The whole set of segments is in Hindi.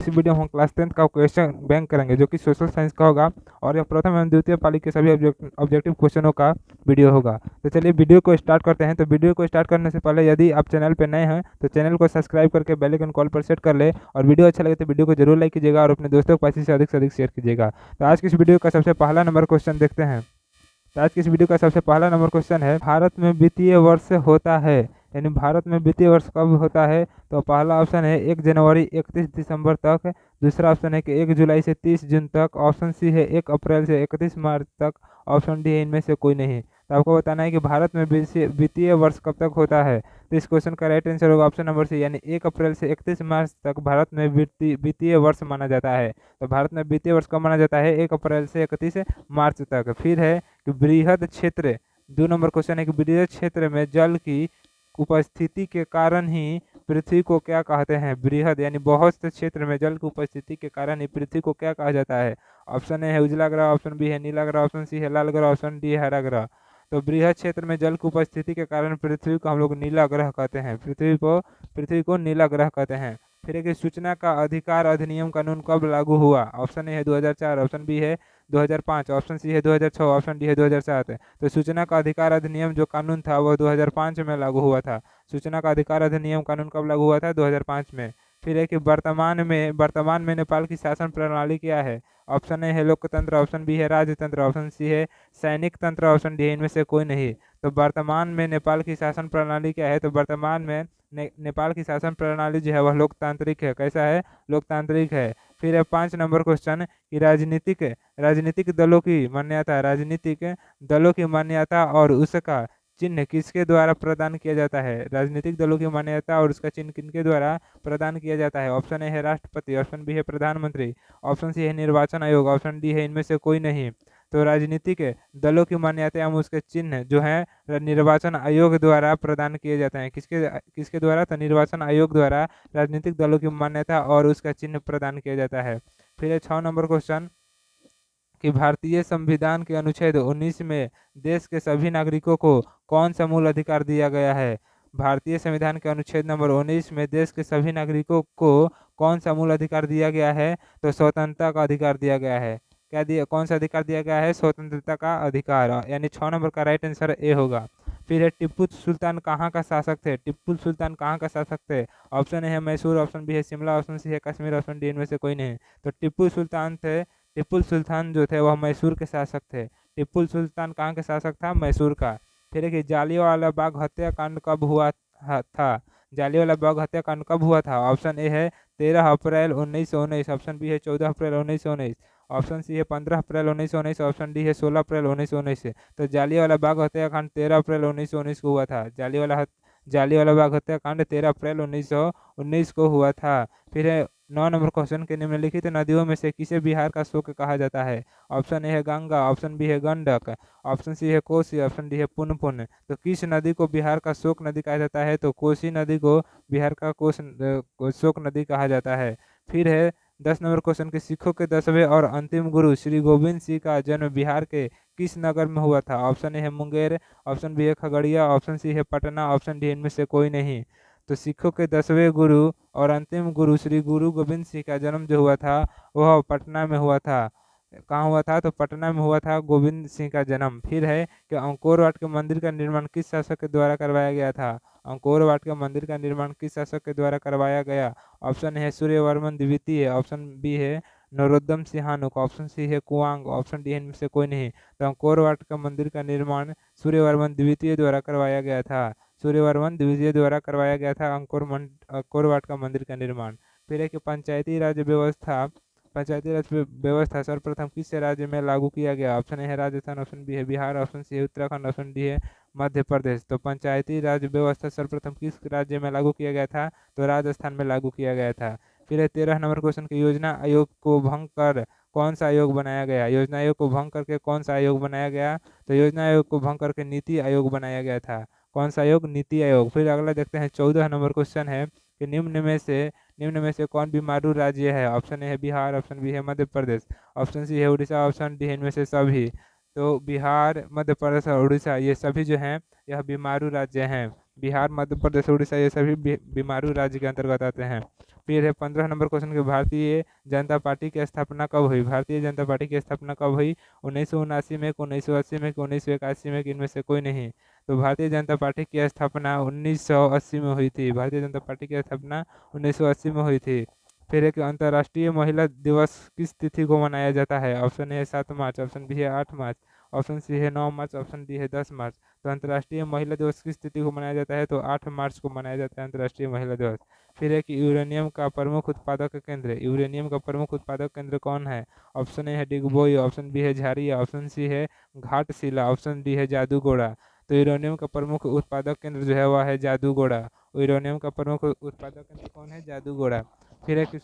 इस वीडियो में हम क्लास 10 का क्वेश्चन बैंक करेंगे जो कि सोशल साइंस का होगा और यह प्रथम एवं द्वितीय पाली के सभी ऑब्जेक्टिव क्वेश्चनों का वीडियो होगा। तो चलिए वीडियो को स्टार्ट करते हैं। तो वीडियो को स्टार्ट करने से पहले यदि आप चैनल पर नए हैं तो चैनल को सब्सक्राइब करके बेल आइकन कॉल पर सेट कर ले और वीडियो अच्छा लगे तो वीडियो को जरूर लाइक कीजिएगा और अपने दोस्तों को से अधिक शेयर कीजिएगा। तो आज की इस वीडियो का सबसे पहला नंबर क्वेश्चन देखते हैं। तो आज की इस वीडियो का सबसे पहला नंबर क्वेश्चन है, भारत में वित्तीय वर्ष होता है, यानी भारत में वित्तीय वर्ष कब होता है। तो पहला ऑप्शन है 1 जनवरी 31 दिसंबर तक, दूसरा ऑप्शन है कि 1 जुलाई से 30 जून तक, ऑप्शन सी है 1 अप्रैल से 31 मार्च तक, ऑप्शन डी है इनमें से कोई नहीं। तो आपको बताना है कि भारत में वित्तीय वर्ष कब तक होता है। तो इस क्वेश्चन का राइट आंसर होगा ऑप्शन नंबर सी, यानी 1 अप्रैल से 31 मार्च तक भारत में वित्तीय वर्ष माना जाता है। तो भारत में वित्तीय वर्ष कब माना जाता है, 1 अप्रैल से 31 मार्च तक। फिर है कि बृहद क्षेत्र, 2 नंबर क्वेश्चन है कि बृहद क्षेत्र में जल की उपस्थिति के कारण ही पृथ्वी को क्या कहते हैं। बृहद यानी बहुत से क्षेत्र में जल की उपस्थिति के कारण ही पृथ्वी को क्या कहा जाता है। ऑप्शन ए है उजला ग्रह, ऑप्शन बी है नीला ग्रह, ऑप्शन सी है लाल ग्रह, ऑप्शन डी है हरा ग्रह। तो बृहद क्षेत्र में जल की उपस्थिति के कारण पृथ्वी को हम लोग नीला ग्रह कहते हैं, पृथ्वी को नीला ग्रह कहते हैं। फिर एक सूचना का अधिकार अधिनियम कानून कब लागू हुआ। ऑप्शन ए है 2004, ऑप्शन बी है 2005, ऑप्शन सी है 2006, ऑप्शन डी है 2007। तो सूचना का अधिकार अधिनियम जो कानून था वह 2005 में लागू हुआ था। सूचना का अधिकार अधिनियम कानून कब लागू हुआ था, 2005 में। फिर है कि वर्तमान में नेपाल की शासन प्रणाली क्या है। ऑप्शन ए है लोकतंत्र, ऑप्शन बी है राजतंत्र, ऑप्शन सी है सैनिक तंत्र, ऑप्शन डी है इनमें से कोई नहीं। तो वर्तमान में नेपाल की शासन प्रणाली क्या है। तो वर्तमान में नेपाल की शासन प्रणाली जो है वह लोकतांत्रिक है। कैसा है, लोकतांत्रिक है। फिर है 5 नंबर क्वेश्चन कि राजनीतिक दलों की मान्यता और उसका चिन्ह किसके द्वारा प्रदान किया जाता है। राजनीतिक दलों की मान्यता और उसका चिन्ह किनके द्वारा प्रदान किया जाता है। ऑप्शन ए है राष्ट्रपति, ऑप्शन बी है प्रधानमंत्री, ऑप्शन सी है निर्वाचन आयोग, ऑप्शन डी है इनमें से कोई नहीं। तो राजनीतिक दलों की मान्यता एवं उसके चिन्ह जो है निर्वाचन आयोग द्वारा प्रदान किए जाते हैं। किसके किसके द्वारा, तो निर्वाचन आयोग द्वारा राजनीतिक दलों की मान्यता और उसका चिन्ह प्रदान किया जाता है। फिर 6 नंबर क्वेश्चन कि भारतीय संविधान के अनुच्छेद 19 में देश के सभी नागरिकों को कौन सा मूल अधिकार दिया गया है। भारतीय संविधान के अनुच्छेद नंबर 19 में देश के सभी नागरिकों को कौन सा मूल अधिकार दिया गया है। तो स्वतंत्रता का अधिकार दिया गया है। क्या दिया, कौन सा अधिकार दिया गया है, स्वतंत्रता का अधिकार, यानी 6 नंबर का राइट आंसर ए होगा। फिर है टिप्पू सुल्तान कहाँ का शासक थे। टिप्पू सुल्तान कहाँ का शासक थे। ऑप्शन ए है मैसूर, ऑप्शन बी है शिमला, ऑप्शन सी है कश्मीर, ऑप्शन डी इनमें से कोई नहीं। तो टिप्पू सुल्तान जो थे वह मैसूर के शासक थे। टिप्पू सुल्तान कहाँ के शासक था, मैसूर का। फिर है कि जालियांवाला बाग हत्याकांड कब हुआ था। जालियांवाला बाग हत्याकांड कब हुआ था। ऑप्शन ए है 13 अप्रैल 1919, ऑप्शन बी है 14 अप्रैल 1919, ऑप्शन सी है 15 अप्रैल 1919, ऑप्शन डी है 16 अप्रैल 1919 से। तो जालियांवाला बाग हत्याकांड 13 अप्रैल 1919 को हुआ था। जालियांवाला बाग हत्याकांड 13 अप्रैल 1919 को हुआ था। फिर है 9 नंबर क्वेश्चन के निम्नलिखित नदियों में से किसे बिहार का शोक कहा जाता है। ऑप्शन ए है गंगा, ऑप्शन बी है गंडक, ऑप्शन सी है कोसी, ऑप्शन डी है पुनपुन। तो किस नदी को बिहार का शोक नदी कहा जाता है। तो कोसी नदी को बिहार का शोक नदी कहा जाता है। फिर है 10 नंबर क्वेश्चन के सिखों के 10वें और अंतिम गुरु श्री गोविंद सिंह का जन्म बिहार के किस नगर में हुआ था। ऑप्शन ए है मुंगेर, ऑप्शन बी है खगड़िया, ऑप्शन सी है पटना, ऑप्शन डी इनमें से कोई नहीं। तो सिखों के 10वें गुरु और अंतिम गुरु श्री गुरु गोविंद सिंह का जन्म जो हुआ था वह पटना में हुआ था। कहाँ हुआ था, तो पटना में हुआ था गोविंद सिंह का जन्म। फिर है कि अंकोर वाट के मंदिर का निर्माण किस शासक के द्वारा करवाया गया था। अंकोर वाट के मंदिर का निर्माण किस शासक के द्वारा करवाया गया। ऑप्शन है सूर्यवर्मन द्वितीय, ऑप्शन बी है नरोत्तम सिंहानुक, ऑप्शन सी है कुआंग, ऑप्शन डी इनमें से कोई नहीं। तो अंकोर वाट का मंदिर का निर्माण सूर्यवर्मन द्वितीय द्वारा करवाया गया था। सूर्यवर्मन द्वितीय द्वारा करवाया गया था अंकोर वाट का मंदिर का निर्माण। फिर है कि पंचायती राज व्यवस्था सर्वप्रथम किस राज्य में लागू किया गया। ऑप्शन ए है राजस्थान, ऑप्शन बी है बिहार, ऑप्शन सी है उत्तराखंड, ऑप्शन डी है मध्य प्रदेश। तो पंचायती राज व्यवस्था सर्वप्रथम किस राज्य में लागू किया गया था, तो राजस्थान में लागू किया गया था। फिर है 13 नंबर क्वेश्चन की योजना आयोग को भंग कर कौन सा आयोग बनाया गया। योजना आयोग को भंग करके कौन सा आयोग बनाया गया। तो योजना आयोग को भंग करके नीति आयोग बनाया गया था। कौन सा आयोग, नीति आयोग। फिर अगला देखते हैं 14 नंबर क्वेश्चन है कि निम्न में से कौन बीमारू राज्य है। ऑप्शन ए है बिहार, ऑप्शन बी है मध्य प्रदेश, ऑप्शन सी है उड़ीसा, ऑप्शन डी है इनमें से सभी। तो बिहार, मध्य प्रदेश और उड़ीसा ये सभी जो हैं यह बीमारू राज्य हैं। बिहार, मध्य प्रदेश, उड़ीसा ये सभी बीमारू राज्य के अंतर्गत आते हैं। फिर है 15 नंबर क्वेश्चन के भारतीय जनता पार्टी की स्थापना कब हुई। भारतीय जनता पार्टी की स्थापना कब हुई, 1979 में, 1980 में, 1981 में, कि इनमें से कोई नहीं। तो भारतीय जनता पार्टी की स्थापना 1980 में हुई थी। भारतीय जनता पार्टी की स्थापना 1980 में हुई थी। फिर एक अंतर्राष्ट्रीय महिला दिवस किस तिथि को मनाया जाता है। ऑप्शन ए है 7 मार्च, ऑप्शन बी है 8 मार्च, ऑप्शन सी है 9 मार्च, ऑप्शन डी है 10 मार्च। तो अंतर्राष्ट्रीय महिला दिवस किस तिथि को मनाया जाता है, तो 8 मार्च को मनाया जाता है अंतर्राष्ट्रीय महिला दिवस। फिर है कि यूरेनियम का प्रमुख उत्पादक केंद्र, यूरेनियम का प्रमुख उत्पादक केंद्र कौन है। ऑप्शन ए है डिगबोई, ऑप्शन बी है झारिया, ऑप्शन सी है घाटशिला, ऑप्शन डी है जादूगोड़ा। तो यूरेनियम का प्रमुख उत्पादक केंद्र जो है वह है जादूगोड़ा। यूरेनियम का प्रमुख उत्पादक केंद्र कौन है, जादूगोड़ा। फिर है कि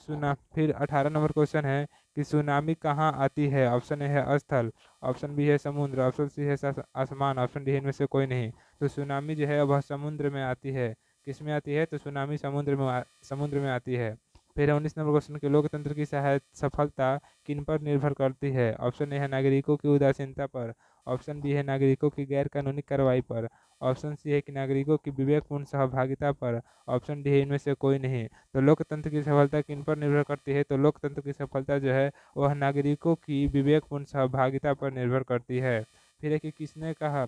फिर 18 नंबर क्वेश्चन है कि सुनामी कहाँ आती है। ऑप्शन ए है स्थल, ऑप्शन बी है समुद्र, ऑप्शन सी है आसमान, ऑप्शन डी है इनमें से कोई नहीं। तो सुनामी जो है वह समुद्र में आती है। किस में आती है, तो सुनामी समुद्र में आती है। फिर 19 नंबर क्वेश्चन के लोकतंत्र की सफलता किन पर निर्भर करती है। ऑप्शन ए है नागरिकों की उदासीनता पर, ऑप्शन बी है नागरिकों की गैर कानूनी कार्रवाई पर, ऑप्शन सी है कि नागरिकों की विवेकपूर्ण सहभागिता पर, ऑप्शन डी है इनमें से कोई नहीं। तो लोकतंत्र की सफलता किन पर निर्भर करती है, तो लोकतंत्र की सफलता जो है वह नागरिकों की विवेकपूर्ण सहभागिता पर निर्भर करती है। फिर है कि किसने कहा,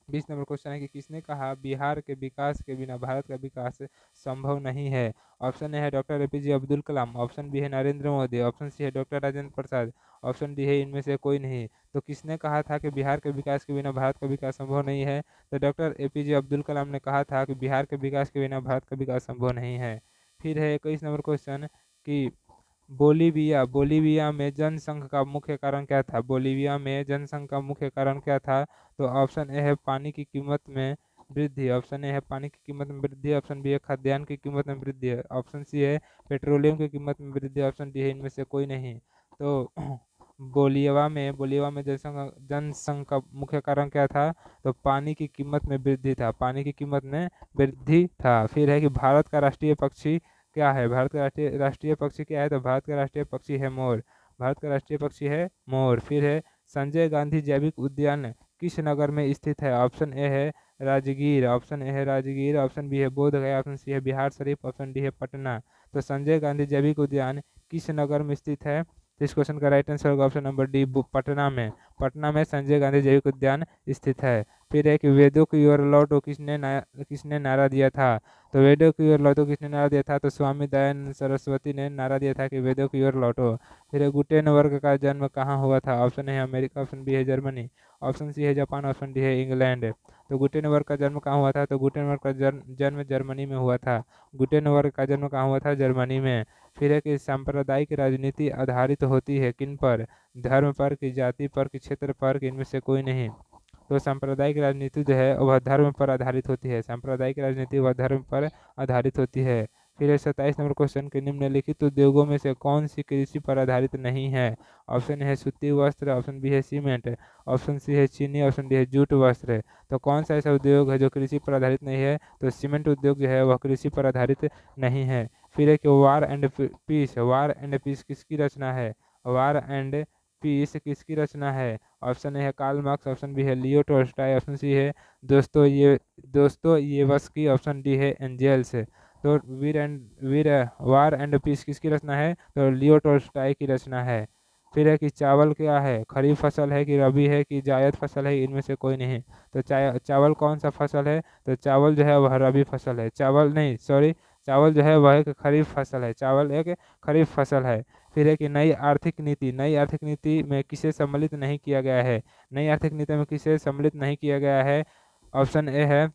20 नंबर क्वेश्चन है कि किसने कहा बिहार के विकास के बिना भारत का विकास संभव नहीं है। ऑप्शन ए है doctor APJ Abdul Kalam, option B है नरेंद्र मोदी, ऑप्शन सी है doctor Rajendra Prasad, option D है इनमें से कोई नहीं। तो किसने कहा था कि बिहार के विकास के बिना भारत का विकास संभव नहीं है, तो डॉक्टर एपीजे अब्दुल कलाम ने कहा था कि बिहार के विकास के बिना भारत का विकास संभव नहीं है। फिर है 21 नंबर क्वेश्चन कि बोलीविया बोलीविया में जनसंघ का मुख्य कारण क्या था। बोलीविया में जनसंघ का मुख्य कारण क्या था, तो ऑप्शन ए है पानी की कीमत में वृद्धि, ऑप्शन ए है पानी की कीमत में वृद्धि, ऑप्शन बी है खाद्यान्न की कीमत में वृद्धि, ऑप्शन सी है पेट्रोलियम की कीमत में वृद्धि, ऑप्शन डी है इनमें से कोई नहीं। तो बोलीविया में जनसंघ का मुख्य कारण क्या था, तो पानी की कीमत में वृद्धि था, पानी की कीमत में वृद्धि था। फिर है कि भारत का राष्ट्रीय पक्षी क्या है। भारत का राष्ट्रीय पक्षी क्या है, तो भारत का राष्ट्रीय पक्षी है मोर, भारत का राष्ट्रीय पक्षी है मोर। फिर है संजय गांधी जैविक उद्यान किस नगर में स्थित है। ऑप्शन ए है राजगीर, ऑप्शन ए है राजगीर, ऑप्शन बी है बोध गया, ऑप्शन सी है बिहार शरीफ, ऑप्शन डी है पटना। तो संजय गांधी जैविक उद्यान किस नगर में स्थित है, तो इस क्वेश्चन का राइट आंसर होगा ऑप्शन नंबर डी, पटना में। पटना में संजय गांधी जैविक उद्यान स्थित है। फिर है कि वेदों की ओर लौटो किसने नारा दिया था। तो वेदों की ओर लौटो किसने नारा दिया था, तो स्वामी दयानंद सरस्वती ने नारा दिया था कि वेदों की ओर लौटो। फिर गुटेनबर्ग का जन्म कहाँ हुआ था। ऑप्शन है अमेरिका, ऑप्शन बी है जर्मनी, ऑप्शन सी है जापान, ऑप्शन डी है इंग्लैंड। तो गुटेनबर्ग का जन्म कहाँ हुआ था, तो गुटेनबर्ग का जन्म जर्मनी में हुआ था। गुटेनबर्ग का जन्म कहाँ हुआ था, जर्मनी में। फिर है कि सांप्रदायिक राजनीति आधारित होती है किन पर, धर्म पर, कि जाति पर, कि क्षेत्र पर, कि इनमें से कोई नहीं। तो सांप्रदायिक राजनीति जो है वह धर्म पर आधारित होती है, सांप्रदायिक राजनीति वह धर्म पर आधारित होती है। फिर है 27 नंबर क्वेश्चन के निम्नलिखित उद्योगों में से कौन सी कृषि पर आधारित नहीं है। ऑप्शन है सूती वस्त्र, ऑप्शन बी है सीमेंट, ऑप्शन सी है चीनी, ऑप्शन डी है जूट वस्त्र। तो कौन सा ऐसा उद्योग है जो कृषि पर आधारित नहीं है, तो सीमेंट उद्योग जो है वह कृषि पर आधारित नहीं है। फिर है कि वार एंड पीस किसकी रचना है। वार एंड पीस किसकी रचना है। ऑप्शन ए है कार्ल मार्क्स, ऑप्शन बी है लियो टोल्स्टॉय, ऑप्शन सी है दोस्तों ये बस की, ऑप्शन डी है एंजेल्स। तो वीर वार एंड पीस किसकी रचना है, तो लियो टोल्स्टॉय की रचना है। फिर है कि चावल क्या है, खरीफ फसल है, कि रबी है, कि जायद फसल है, इनमें से कोई नहीं। तो चावल कौन सा फसल है, तो चावल जो है वह रबी फसल है। चावल जो है वह एक खरीफ फसल है, चावल एक खरीफ फसल है। फिर है कि नई आर्थिक नीति में किसे सम्मिलित नहीं किया गया है। नई आर्थिक नीति में किसे सम्मिलित नहीं किया गया है। ऑप्शन ए है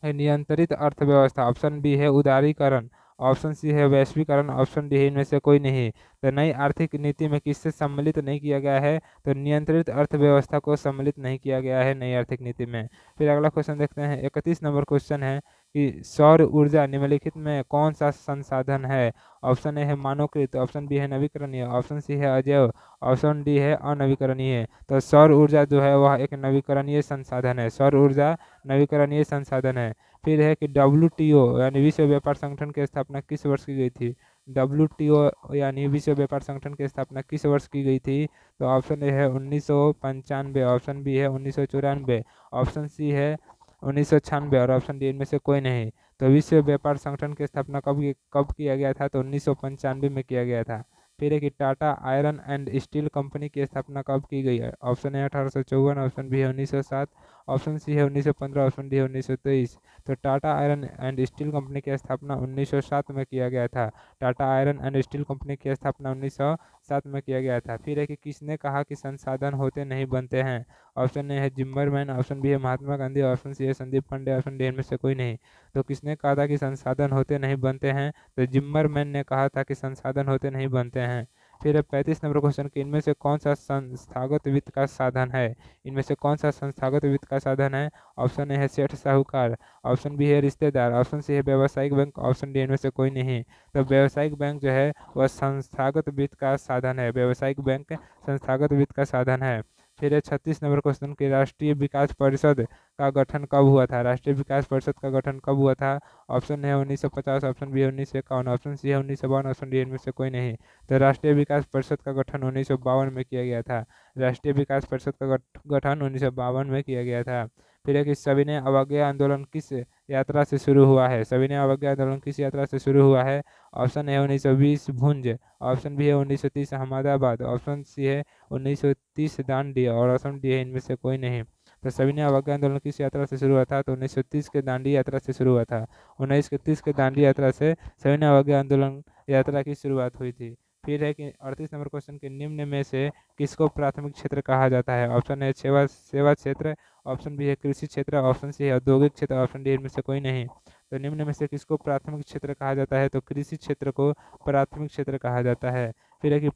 नियंत्रित अर्थव्यवस्था, ऑप्शन बी है उदारीकरण, ऑप्शन सी है वैश्वीकरण, ऑप्शन डी है इनमें से कोई नहीं। तो नई आर्थिक नीति में किससे सम्मिलित नहीं किया गया है, तो नियंत्रित अर्थव्यवस्था को सम्मिलित नहीं किया गया है नई आर्थिक नीति में। फिर अगला क्वेश्चन देखते हैं, 31 नंबर क्वेश्चन है कि सौर ऊर्जा निम्नलिखित में कौन सा संसाधन है। ऑप्शन ए है मानवकृत, ऑप्शन बी है नवीकरणीय, ऑप्शन सी है अजैव, ऑप्शन डी है अनवीकरणीय। तो सौर ऊर्जा जो है वह एक नवीकरणीय संसाधन है, सौर ऊर्जा नवीकरणीय संसाधन है। फिर है कि WTO यानी विश्व व्यापार संगठन की स्थापना किस वर्ष की गई थी। WTO यानी विश्व व्यापार संगठन की स्थापना किस वर्ष की गई थी, तो ऑप्शन ए है 1995, ऑप्शन बी है 1994, ऑप्शन सी है 1996 और ऑप्शन डी इनमें से कोई नहीं। तो विश्व व्यापार संगठन की स्थापना कब किया गया था? तो 1995 में किया गया था। फिर है कि Tata iron and steel company की स्थापना कब की गई है? ऑप्शन है 1854, ऑप्शन बी है 1907, ऑप्शन सी है 1915, ऑप्शन डी है 1923। तो Tata iron and steel company की स्थापना 1907 में किया गया था। Tata iron and steel company की स्थापना 1907 में किया गया था। फिर है कि किसने कहा कि संसाधन होते नहीं बनते हैं? ऑप्शन ए है जिम्मरमैन, ऑप्शन बी है महात्मा गांधी, ऑप्शन सी है संदीप पांडे, ऑप्शन डी इनमें से कोई नहीं। तो किसने कहा था कि संसाधन होते नहीं बनते हैं? तो जिम्मरमैन ने कहा था कि संसाधन होते नहीं बनते हैं। फिर है 35 नंबर क्वेश्चन कि इनमें से कौन सा संस्थागत वित्त का साधन है? इनमें से कौन सा संस्थागत वित्त का साधन है? ऑप्शन ए है सेठ साहूकार, ऑप्शन बी है रिश्तेदार, ऑप्शन सी है व्यावसायिक बैंक, ऑप्शन डी इनमें से कोई नहीं। तो व्यावसायिक बैंक जो है वह संस्थागत वित्त का साधन है। व्यावसायिक बैंक संस्थागत वित्त का साधन है। फिर है 36 नंबर क्वेश्चन की राष्ट्रीय विकास परिषद का गठन कब हुआ था? राष्ट्रीय विकास परिषद का गठन कब हुआ था? ऑप्शन है 1950, ऑप्शन बी है 1951, ऑप्शन सी है 1952, ऑप्शन डी इनमें से कोई नहीं। तो राष्ट्रीय विकास परिषद का गठन 1952 में किया गया था। राष्ट्रीय विकास परिषद का गठन 1952 में किया गया था। फिर है कि सविनय अवज्ञा आंदोलन किस यात्रा से शुरू हुआ है? सविनय अवज्ञा आंदोलन किस यात्रा से शुरू हुआ है? ऑप्शन है 1920 भुंज, ऑप्शन बी है 1930 अहमदाबाद, ऑप्शन सी है 1930 दांडी और ऑप्शन डी है इनमें से कोई नहीं। तो सविनय अवज्ञा आंदोलन किस यात्रा से शुरू हुआ था? तो 1930 के दांडी यात्रा से शुरू हुआ था। 1930 के दांडी यात्रा से सविनय अवज्ञा आंदोलन यात्रा की शुरुआत हुई थी। फिर है कि 38 नंबर क्वेश्चन के निम्न में से किसको प्राथमिक क्षेत्र कहा जाता है? ऑप्शन है सेवा सेवा क्षेत्र, ऑप्शन बी है कृषि क्षेत्र, ऑप्शन सी है औद्योगिक क्षेत्र, ऑप्शन डी इनमें से कोई नहीं। तो निम्न में से किसको प्राथमिक क्षेत्र कहा जाता है? तो कृषि क्षेत्र को प्राथमिक क्षेत्र कहा जाता है। फिर है कि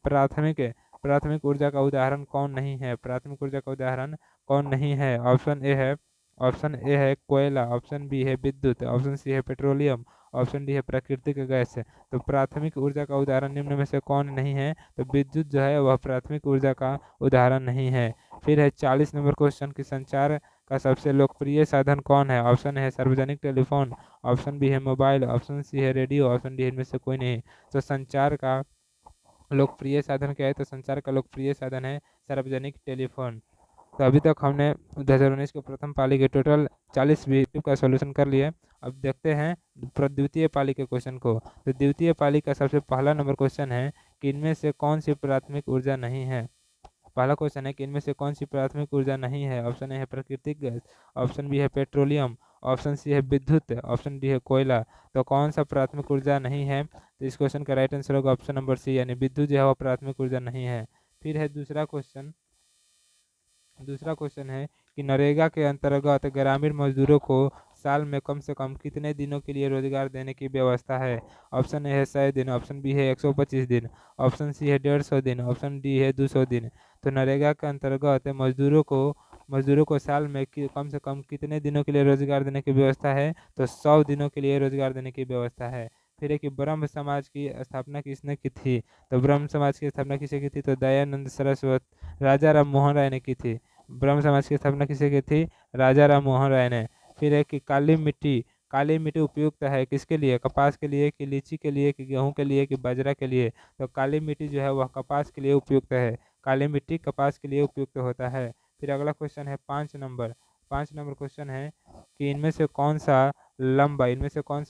प्राथमिक ऊर्जा का उदाहरण कौन नहीं है? प्राथमिक ऊर्जा का उदाहरण कौन नहीं है? ऑप्शन ए है कोयला, ऑप्शन बी है विद्युत, ऑप्शन सी है पेट्रोलियम, ऑप्शन डी है प्राकृतिक गैस। तो प्राथमिक ऊर्जा का उदाहरण निम्न में से कौन नहीं है? तो विद्युत जो है वह प्राथमिक ऊर्जा का उदाहरण नहीं है। फिर है 40 नंबर क्वेश्चन की संचार का सबसे लोकप्रिय साधन कौन है? ऑप्शन है सार्वजनिक टेलीफोन, ऑप्शन बी है मोबाइल, ऑप्शन सी है रेडियो, ऑप्शन डी इनमें से कोई नहीं। तो संचार का लोकप्रिय साधन क्या है? तो संचार का लोकप्रिय साधन है सार्वजनिक टेलीफोन। तो अभी तक हमने 2019 के प्रथम पाली के टोटल 40 वीडियो का सॉल्यूशन कर लिया। अब देखते हैं द्वितीय पाली के क्वेश्चन को। तो द्वितीय पाली का सबसे पहला नंबर क्वेश्चन है कि इनमें से कौन सी प्राथमिक ऊर्जा नहीं है? पहला क्वेश्चन है कि इनमें से कौन सी प्राथमिक ऊर्जा नहीं है? ऑप्शन ए है प्राकृतिक गैस, ऑप्शन बी है पेट्रोलियम, ऑप्शन सी है विद्युत, ऑप्शन डी है कोयला। तो कौन सा प्राथमिक ऊर्जा नहीं है? तो इस क्वेश्चन का राइट आंसर होगा ऑप्शन नंबर सी, यानी विद्युत जो है वह प्राथमिक ऊर्जा नहीं है। फिर है दूसरा क्वेश्चन है कि नरेगा के अंतर्गत ग्रामीण मजदूरों को साल में कम से कम कितने दिनों के लिए रोजगार देने की व्यवस्था है? ऑप्शन ए है 100 दिन, ऑप्शन बी है 125 दिन, ऑप्शन सी है 150 दिन, ऑप्शन डी है 200 दिन। तो नरेगा के अंतर्गत मजदूरों को साल में कम से कम कितने दिनों के लिए रोजगार देने की व्यवस्था है? तो 100 दिनों के लिए रोजगार देने की व्यवस्था है। फिर है कि ब्रह्म समाज की स्थापना किसने की थी? तो ब्रह्म समाज की स्थापना किसने की थी? तो दयानंद सरस्वती राजा राम मोहन राय ने की थी। ब्रह्म समाज की स्थापना किसने की थी? राजा राम मोहन राय ने। फिर है कि काली मिट्टी उपयुक्त है किसके लिए? कपास के लिए, कि लीची के लिए, कि गेहूं के लिए, कि बाजरा के लिए? तो काली मिट्टी जो है वह कपास के लिए उपयुक्त है। काली मिट्टी कपास के लिए उपयुक्त होता है। फिर अगला क्वेश्चन है 5 नंबर क्वेश्चन है कि इनमें से कौन सा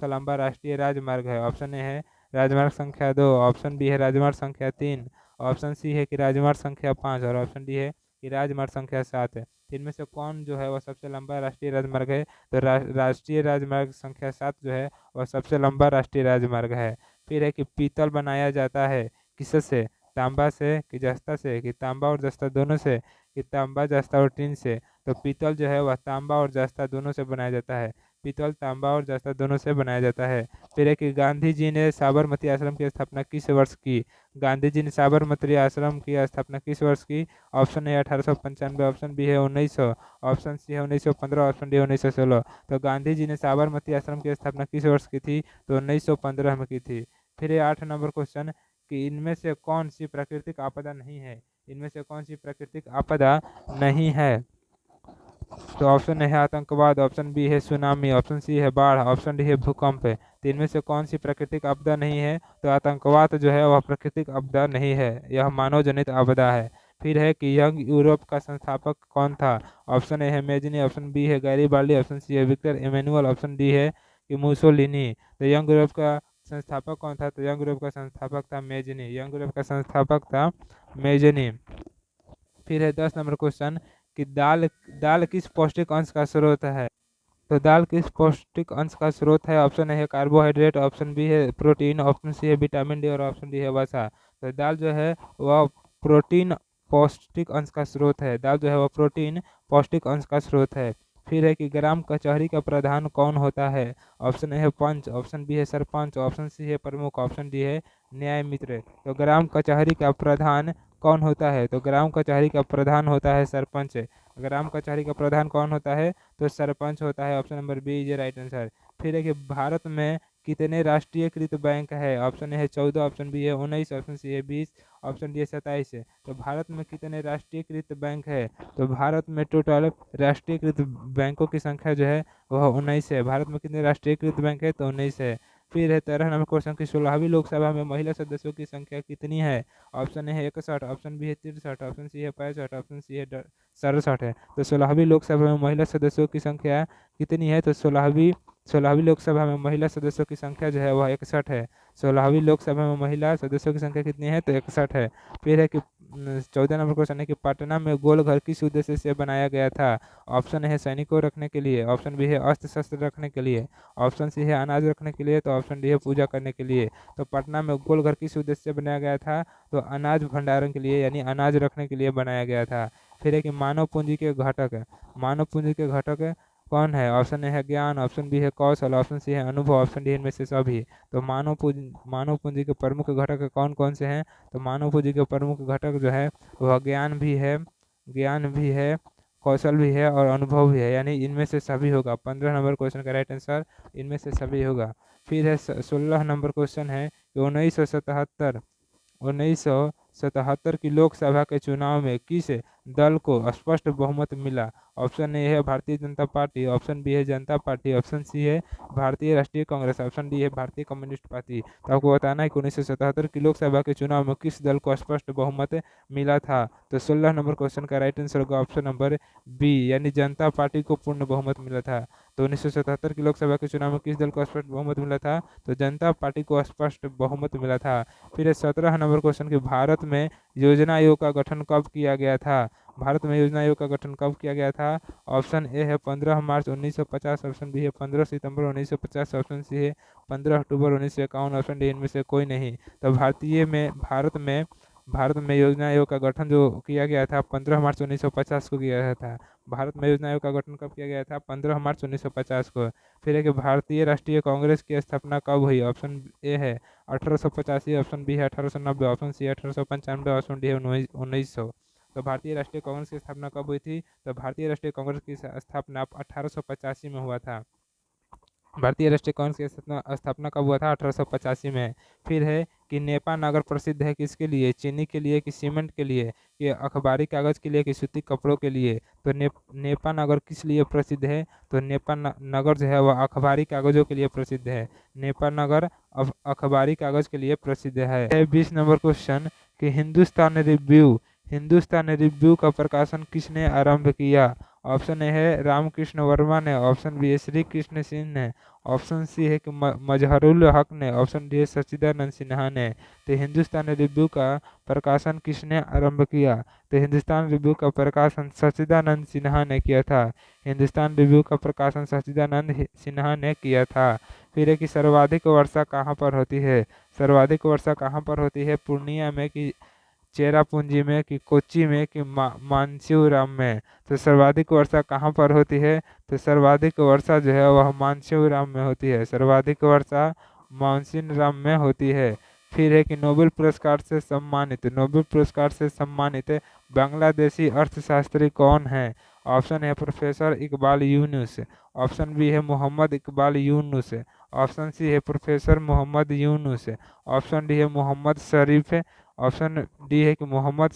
लंबा राष्ट्रीय राजमार्ग है? ऑप्शन ए है राजमार्ग संख्या 2, ऑप्शन बी है राजमार्ग संख्या 3, ऑप्शन सी है कि राजमार्ग संख्या 5 और ऑप्शन डी है कि राजमार्ग संख्या 7 है। इनमें से कौन जो है वह सबसे लंबा राष्ट्रीय राजमार्ग है? तो राष्ट्रीय राजमार्ग संख्या 7 जो है वह सबसे लंबा राष्ट्रीय राजमार्ग है। फिर है कि पीतल बनाया जाता है किससे? तांबा से, कि जस्ता से, कि तांबा और जस्ता दोनों से, कि तांबा जस्ता और टीन से? तो पीतल जो है वह तांबा और जस्ता दोनों से बनाया जाता है। पीतल तांबा और जस्ता दोनों से बनाया जाता है। फिर है कि गांधी जी ने साबरमती आश्रम की स्थापना किस वर्ष की? गांधी जी ने साबरमती आश्रम की स्थापना किस वर्ष की? ऑप्शन है 1895, ऑप्शन बी है 1900, ऑप्शन सी है 1915, ऑप्शन डी 1916। तो गांधी जी ने साबरमती आश्रम की स्थापना किस वर्ष की थी? तो 1915 में की थी। फिर ये 8 नंबर क्वेश्चन कि इनमें से कौन सी प्राकृतिक आपदा नहीं है? इनमें से कौन सी प्राकृतिक आपदा नहीं है? तो ऑप्शन है आतंकवाद, ऑप्शन बी है सुनामी, ऑप्शन सी है बाढ़, ऑप्शन डी है भूकंप। तो इनमें से कौन सी प्राकृतिक आपदा नहीं है? तो आतंकवाद जो है वह प्राकृतिक आपदा नहीं है, यह मानव जनित आपदा है। फिर है कि यंग यूरोप का संस्थापक कौन था? ऑप्शन ए है मेजनी, ऑप्शन बी है गैरिबाल्डी, ऑप्शन सी है विक्टर इमैनुअल, ऑप्शन डी है कि मुसोलिनी। तो यंग यूरोप का संस्थापक कौन था? तो यंग यूरोप का संस्थापक था मेजनी। यंग यूरोप का संस्थापक था मेजनी। फिर है 10 नंबर क्वेश्चन कि दाल दाल किस पौष्टिक अंश का स्रोत है? तो दाल किस पौष्टिक अंश का स्रोत है? ऑप्शन ए है कार्बोहाइड्रेट, ऑप्शन बी है प्रोटीन, ऑप्शन सी है विटामिन डी और ऑप्शन डी है वसा। तो दाल जो है वह प्रोटीन पौष्टिक अंश का स्रोत है। दाल जो है वह प्रोटीन पौष्टिक अंश का स्रोत है। फिर है कि ग्राम कचहरी का प्रधान कौन होता है? ऑप्शन ए है पंच, ऑप्शन बी है सरपंच, ऑप्शन सी है प्रमुख, ऑप्शन डी है न्याय मित्र। तो ग्राम कचहरी का प्रधान कौन होता है? तो ग्राम कचहरी का प्रधान होता है सरपंच। ग्राम कचहरी का प्रधान कौन होता है? तो सरपंच होता है। Option number B is right answer. फिर है कि भारत में कितने राष्ट्रीयकृत बैंक है? ऑप्शन ए है 14, ऑप्शन बी है 19, ऑप्शन सी है 20, ऑप्शन डी है 27 है। तो भारत में कितने राष्ट्रीयकृत बैंक है? तो भारत में टोटल राष्ट्रीयकृत बैंकों की संख्या जो है वह 19 है। भारत में कितने राष्ट्रीयकृत बैंक है? तो 19 है। फिर है 13 नंबर क्वेश्चन की 16वीं लोकसभा में महिला सदस्यों की संख्या कितनी है? ऑप्शन ए है 61, ऑप्शन बी है 63, ऑप्शन सी है 65, ऑप्शन सी है 67 है। तो 16वीं लोकसभा में महिला सदस्यों की संख्या कितनी है? तो 16वीं लोकसभा में महिला सदस्यों की संख्या जो है वह 61 है। 16वीं लोकसभा में महिला सदस्यों की संख्या कितनी है? तो 61 है। फिर है कि 14 नंबर क्वेश्चन है कि पटना में गोल घर किस उद्देश्य से बनाया गया था? ऑप्शन है सैनिकों रखने के लिए, ऑप्शन बी है अस्त्र शस्त्र रखने के लिए, ऑप्शन सी है अनाज रखने के लिए, तो ऑप्शन डी है पूजा करने के लिए। तो पटना में गोल घर किस उद्देश्य से बनाया गया था? तो अनाज भंडारण के लिए यानी अनाज रखने के लिए बनाया गया था। फिर है कि मानव पूंजी के घटक, मानव पूंजी के घटक कौन है? ऑप्शन ए है ज्ञान, ऑप्शन बी है कौशल, ऑप्शन सी है अनुभव, ऑप्शन डी इनमें से सभी। तो मानव पूंजी के प्रमुख घटक कौन कौन से हैं? तो मानव पूंजी के प्रमुख घटक जो है वह ज्ञान भी है, कौशल भी है और अनुभव भी है, यानी इनमें से सभी होगा। 15 नंबर क्वेश्चन का राइट आंसर इनमें से सभी होगा। फिर है 16 नंबर क्वेश्चन है कि 1977 की लोकसभा के चुनाव में किस दल को स्पष्ट बहुमत मिला? ऑप्शन ए है Bharatiya Janata party, option B है जनता पार्टी, ऑप्शन सी है भारतीय राष्ट्रीय कांग्रेस, ऑप्शन डी है भारतीय कम्युनिस्ट पार्टी। तो आपको बताना है कि 1977 की लोकसभा के चुनाव में किस दल को स्पष्ट बहुमत मिला था? तो 16 नंबर क्वेश्चन का राइट आंसर होगा ऑप्शन नंबर बी, यानी जनता पार्टी को पूर्ण बहुमत मिला था। तो 1977 की लोकसभा के चुनाव में किस दल को स्पष्ट बहुमत मिला था? तो जनता पार्टी को स्पष्ट बहुमत मिला था। फिर 17 नंबर क्वेश्चन कि भारत में योजना आयोग का गठन कब किया गया था? भारत में योजना आयोग का गठन कब किया गया था? ऑप्शन ए है 15 मार्च 1950, ऑप्शन बी है 15 सितंबर 1950, ऑप्शन सी है 15 अक्टूबर 1951, ऑप्शन डी इनमें से कोई नहीं। तो भारत में योजना आयोग का गठन जो किया गया था 15 मार्च 1950 को किया गया था। भारत में योजना आयोग का गठन कब किया गया था? 15 मार्च 1950 को। फिर है कि भारतीय राष्ट्रीय कांग्रेस की स्थापना कब हुई? ऑप्शन ए है 1885, ऑप्शन बी है 1890, ऑप्शन सी है 1895, ऑप्शन डी है 1900। तो भारतीय राष्ट्रीय कांग्रेस की स्थापना कब हुई थी? तो भारतीय राष्ट्रीय कांग्रेस की स्थापना 1885 में हुआ था। भारतीय राष्ट्रीय कांग्रेस की स्थापना कब हुआ था? 1885 में। फिर है कि नेपा नगर प्रसिद्ध है किसके लिए? चीनी के लिए कि सीमेंट के लिए कि अखबारी कागज के लिए कि सूती कपड़ों के लिए? तो नेपा नगर किस लिए प्रसिद्ध है? तो नेपा नगर जो है वह अखबारी कागजों के लिए प्रसिद्ध है। नेपा नगर अखबारी कागज के लिए प्रसिद्ध है। 20 नंबर क्वेश्चन कि हिंदुस्तान रिव्यू का प्रकाशन किसने आरंभ किया? ऑप्शन ए है रामकृष्ण वर्मा ने, ऑप्शन बी है श्री कृष्ण सिंह ने, ऑप्शन सी है कि मजहरुल हक ने, ऑप्शन डी है सच्चिदानंद सिन्हा ने। तो हिंदुस्तान रिव्यू का प्रकाशन किसने आरंभ किया? तो हिंदुस्तान रिव्यू का प्रकाशन सच्चिदानंद सिन्हा ने किया था। हिंदुस्तान रिव्यू का प्रकाशन सच्चिदानंद सिन्हा ने किया था। फिर है कि सर्वाधिक वर्षा कहाँ पर होती है? सर्वाधिक वर्षा कहाँ पर होती है? पूर्णिया में कि चेरापूंजी में कि कोच्चि में कि मानसीराम में? तो सर्वाधिक वर्षा कहाँ पर होती है? तो सर्वाधिक वर्षा जो है वह मानसीराम में होती है। सर्वाधिक वर्षा मानसीराम में होती है। फिर है कि नोबेल पुरस्कार से सम्मानित बांग्लादेशी अर्थशास्त्री कौन है? ऑप्शन है professor Iqbal Yunus, option B है मोहम्मद इकबाल यूनुस, ऑप्शन सी है professor Mohammad Yunus, option D है मोहम्मद शरीफ, ऑप्शन डी है कि मोहम्मद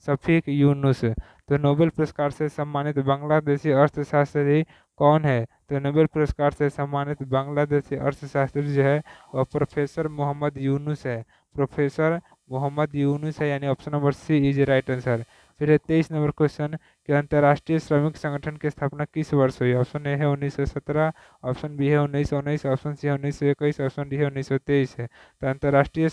शफीक यूनुस। तो नोबेल पुरस्कार से सम्मानित बांग्लादेशी अर्थशास्त्री कौन है? तो नोबेल पुरस्कार से सम्मानित बांग्लादेशी अर्थशास्त्री जो है वह प्रोफेसर मोहम्मद यूनुस है। प्रोफेसर मोहम्मद यूनुस है, यानी option number C is right answer. फिर है 23 नंबर क्वेश्चन कि अंतर्राष्ट्रीय श्रमिक संगठन की स्थापना किस वर्ष हुई। ऑप्शन ए है 1917, ऑप्शन बी है 1919, ऑप्शन सी है 1921, ऑप्शन डी है 1923 है। तो अंतर्राष्ट्रीय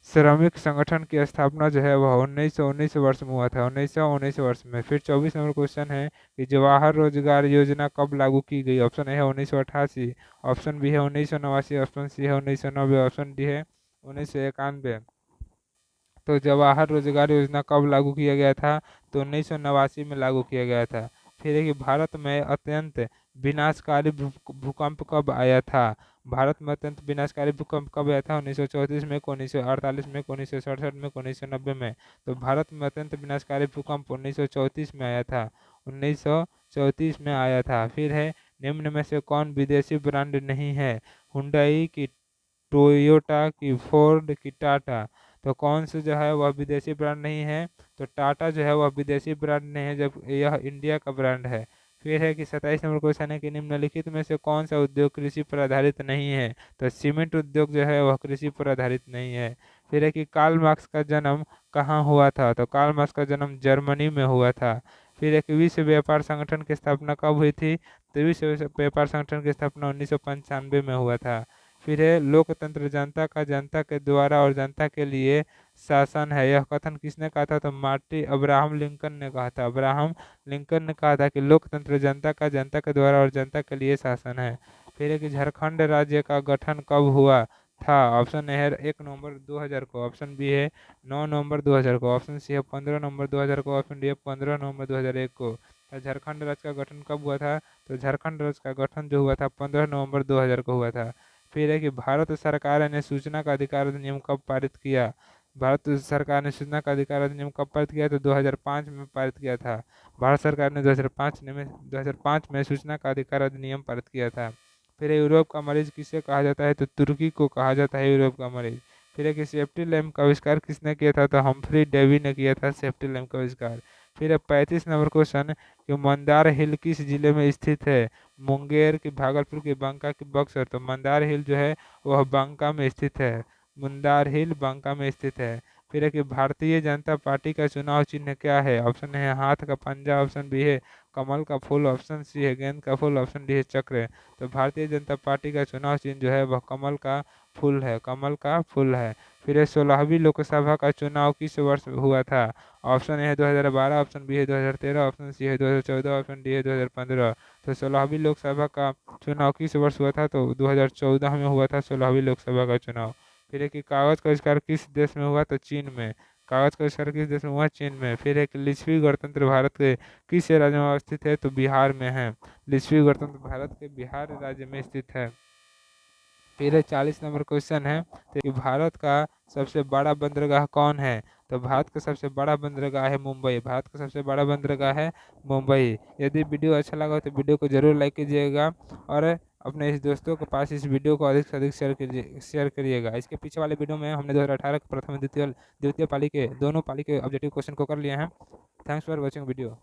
श्रमिक संगठन की स्थापना जो है वह 1919 वर्ष में हुआ था, 1919 वर्ष में। फिर 24 नंबर क्वेश्चन है कि जवाहर रोजगार योजना कब लागू की गई। ऑप्शन ए है 1988, ऑप्शन बी है 1989, ऑप्शन सी है 1990, ऑप्शन डी है 1991। तो जवाहर रोजगार योजना कब लागू किया गया था, तो 1989 में लागू किया गया था। फिर है कि भारत में अत्यंत विनाशकारी भूकंप कब आया था। भारत में अत्यंत विनाशकारी भूकंप कब आया था, 1934 में, 1948 में, 1967 में, 1990 में। तो भारत में अत्यंत विनाशकारी भूकंप 1934 में आया था, 1934 में आया था। फिर है निम्न में से कौन विदेशी ब्रांड नहीं है, हुंडई की, टोयोटा की, फोर्ड की, टाटा। तो कौन से जो है वह विदेशी ब्रांड नहीं है, तो टाटा जो है वह विदेशी ब्रांड नहीं है, जब यह इंडिया का ब्रांड है। फिर है कि 27 नंबर क्वेश्चन है कि निम्नलिखित में से कौन सा उद्योग कृषि पर आधारित नहीं है। तो सीमेंट उद्योग जो है वह कृषि पर आधारित नहीं है। फिर है कि कार्ल मार्क्स का जन्म कहाँ हुआ था, तो कार्ल मार्क्स का जन्म जर्मनी में हुआ था। फिर एक विश्व व्यापार संगठन की स्थापना कब हुई थी, तो विश्व व्यापार संगठन की स्थापना 1995 में हुआ था। फिर है लोकतंत्र जनता का, जनता के द्वारा और जनता के लिए शासन है, यह कथन किसने कहा था, तो मार्टी अब्राहम लिंकन ने कहा था। अब्राहम लिंकन ने कहा था कि लोकतंत्र जनता का, जनता के द्वारा और जनता के लिए शासन है। फिर है कि झारखंड राज्य का गठन कब हुआ था। ऑप्शन ए है 1 नवंबर 2000 को, ऑप्शन बी है 9 नवंबर 2000 को, ऑप्शन सी है 15 नवंबर 2000 को, ऑप्शन डी है 15 नवंबर 2001 को। तो झारखंड राज्य का गठन कब हुआ था, तो झारखंड राज्य का गठन जो हुआ था 15 नवंबर 2000 को हुआ था। फिर है कि भारत सरकार ने सूचना का अधिकार अधिनियम कब पारित किया। भारत सरकार ने सूचना का अधिकार अधिनियम कब पारित किया, तो 2005 में पारित किया था। भारत सरकार ने 2005 में सूचना का अधिकार अधिनियम पारित किया था। फिर यूरोप का मरीज किसे कहा जाता है, तो तुर्की को कहा जाता है यूरोप का मरीज। फिर एक सेफ्टी लैम्प का आविष्कार किसने किया था, तो हम्फ्री डेवी ने किया था सेफ्टी लैम्प का आविष्कार। फिर 35 नंबर क्वेश्चन कि मंदार हिल किस जिले में स्थित है। मुंगेर की, भागलपुर की, बांका की, बक्सर। तो मंदार हिल जो है वह बांका में स्थित है, मंदार हिल बांका में स्थित है। फिर है कि भारतीय जनता पार्टी का चुनाव चिन्ह क्या है। ऑप्शन है हाथ का पंजा, ऑप्शन बी है कमल का फूल, ऑप्शन सी है गेंद का फूल, ऑप्शन डी है चक्र। तो भारतीय जनता पार्टी का चुनाव चिन्ह जो है वह कमल का फूल है, कमल का फूल है। फिर 16वीं लोकसभा का चुनाव किस वर्ष हुआ था। ऑप्शन ए है 2012, ऑप्शन बी है 2013, ऑप्शन सी है 2014, ऑप्शन डी है 2015। तो 16वीं लोकसभा का चुनाव किस वर्ष हुआ था, तो 2014 में हुआ था 16वीं लोकसभा का चुनाव। फिर है कि कागज का आविष्कार किस देश में हुआ, तो चीन में। कागज का आविष्कार किस देश में हुआ, चीन में। फिर है कि लिच्छवी गणतंत्र भारत के किस राज्य में अवस्थित है, तो बिहार में है। लिच्छवी गणतंत्र भारत के बिहार राज्य में स्थित है। फिर 40 नंबर क्वेश्चन है तो कि भारत का सबसे बड़ा बंदरगाह कौन है। तो भारत का सबसे बड़ा बंदरगाह है मुंबई, भारत का सबसे बड़ा बंदरगाह है मुंबई। यदि वीडियो अच्छा लगा तो वीडियो को जरूर लाइक कीजिएगा और अपने इस दोस्तों के पास इस वीडियो को अधिक से अधिक शेयर करिएगा। इसके पीछे वाले वीडियो में हमने 2018 के प्रथम द्वितीय द्वितीय पाली के दोनों पाली के ऑब्जेक्टिव क्वेश्चन को कर लिए हैं। Thanks for watching video.